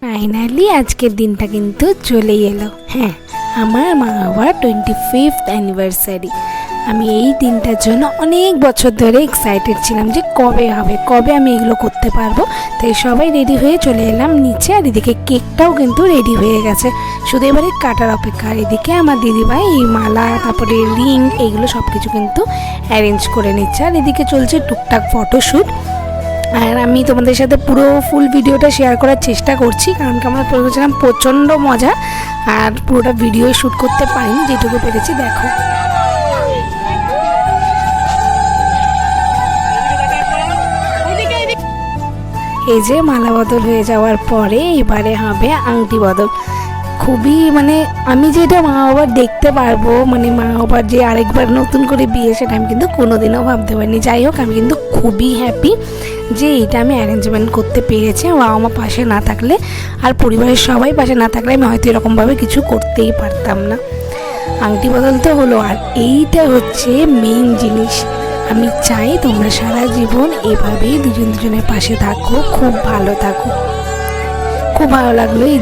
Finally আজকের দিনটা কিন্তু চলেই এলো। হ্যাঁ, আমার মা বাবার 25th অ্যানিভার্সারি। আমি এই দিনটার জন্য অনেক বছর ধরে এক্সাইটেড ছিলাম যে কবে হবে, কবে আমি এগুলো করতে পারবো। তাই সবাই রেডি হয়ে চলে এলাম নিচে। আর এদিকে কেকটাও কিন্তু রেডি হয়ে গেছে, শুধু এবারে কাটার অপেক্ষা। আর এদিকে আমার দিদিভাই এই মালা, তারপরে রিং, এইগুলো সব কিছু কিন্তু অ্যারেঞ্জ করে নিচ্ছে। আর এদিকে চলছে টুকটাক ফটোশ্যুট। আর আমি তোমাদের সাথে পুরো ফুল ভিডিওটা শেয়ার করার চেষ্টা করছি, কারণ কি আমরা করেছিলাম প্রচণ্ড মজা। আর পুরোটা ভিডিও শ্যুট করতে পারিনি, যেটুকু পেরেছি দেখো। এই যে মালা বদল হয়ে যাওয়ার পরে এবারে হবে আংটি বদল। খুবই আমি যেটা মা বাবার দেখতে পারবো, মা বাবার যে আরেকবার নতুন করে বিয়ে, সেটা আমি কিন্তু কোনোদিনও ভাবতে পারিনি। যাই হোক, আমি কিন্তু খুবই হ্যাপি যে এটা আমি অ্যারেঞ্জমেন্ট করতে পেরেছি। বাবা মা পাশে না থাকলে, আর পরিবারের সবাই পাশে না থাকলে আমি হয়তো এরকমভাবে কিছু করতেই পারতাম না। আংটি বদল তো হলো, আর এইটা হচ্ছে মেইন জিনিস। আমি চাই তোমরা সারা জীবন এভাবেই দুজনের পাশে থাকো, খুব ভালো থাকো। খুব ভালো লাগলো এই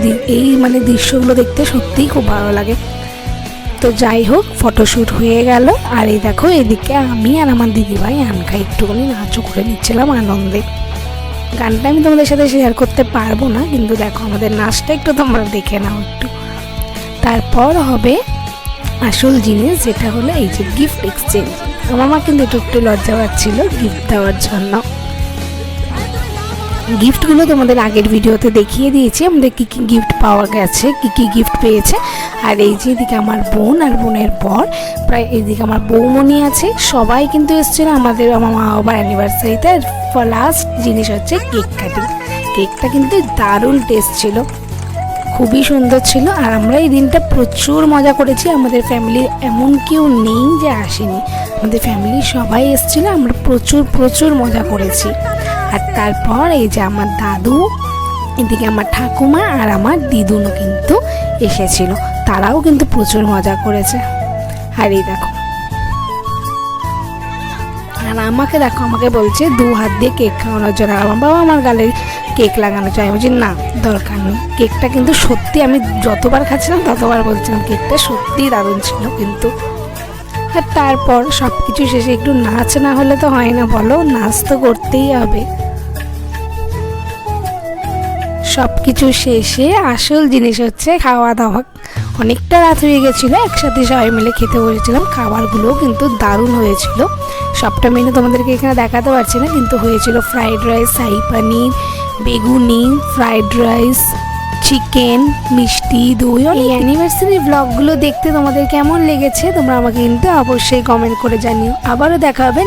দৃশ্যগুলো দেখতে, সত্যিই খুব ভালো লাগে। তো যাই হোক, ফটোশ্যুট হয়ে গেল। আর এই দেখো, এদিকে আমি আর আমার দিদিভাই আনকা একটুখানি নাচও করে নিচ্ছিলাম আনন্দে। গানটা আমি তোমাদের সাথে শেয়ার করতে পারবো না, কিন্তু দেখো আমাদের নাচটা একটু তোমরা দেখে নাও একটু। তারপর হবে আসল জিনিস, যেটা হলো এই যে গিফট এক্সচেঞ্জ। আমার মা কিন্তু একটু লজ্জা পাচ্ছিল গিফট দেওয়ার জন্য। গিফটগুলো তোমাদের আগের ভিডিওতে দেখিয়ে দিয়েছি আমাদের কী কী গিফট পাওয়া গেছে, কী কী গিফট পেয়েছে। আর এই যে এদিকে আমার বোন আর বোনের বর, প্রায় এইদিকে আমার বৌমণি আছে, সবাই কিন্তু এসেছিলো আমার মা বাবার অ্যানিভার্সারিতে। লাস্ট জিনিস হচ্ছে কেক কাটিং। কেকটা কিন্তু দারুণ টেস্ট ছিল, খুবই সুন্দর ছিল। আর আমরা এই দিনটা প্রচুর মজা করেছি। আমাদের ফ্যামিলির এমন কেউ নেই যে আসেনি, আমাদের ফ্যামিলির সবাই এসেছিলো। আমরা প্রচুর মজা করেছি। আর তারপর এই যে আমার দাদু, এদিকে আমার ঠাকুমা আর আমার দিদুনও কিন্তু এসেছিল, তারাও কিন্তু প্রচুর মজা করেছে। আর এই দেখো, আর আমাকে দেখো, আমাকে বলছে 2 হাত দিয়ে কেক খাওয়ানোর জন্য। আমার বাবা আমার গালে কেক লাগানো চাই। আমি বলছি না, দরকার নেই। কেকটা কিন্তু সত্যি, আমি যতবার খাচ্ছিলাম ততবার বলছিলাম কেকটা সত্যিই দারুণ ছিল কিন্তু। আর তারপর সব কিছু শেষে একটু নাচ না হলে তো হয় না, বলো? নাচ তো করতেই হবে। সব কিছু শেষে আসল জিনিস হচ্ছে খাওয়া দাওয়া। অনেকটা রাত হয়ে গেছিলো, একসাথে সবাই মিলে খেতে বসেছিলাম। খাবারগুলোও কিন্তু দারুণ হয়েছিল। সবটা মেনু তোমাদেরকে এখানে দেখাতে পারছি না, কিন্তু হয়েছিল ফ্রাইড রাইস, শাহী পনির, বেগুনি, ফ্রাইড রাইস, চিকেন, মিষ্টি, দই। এই অ্যানিভার্সারি ব্লগগুলো দেখতে তোমাদের কেমন লেগেছে তোমরা আমাকে কিন্তু অবশ্যই কমেন্ট করে জানিও। আবারও দেখা হবে।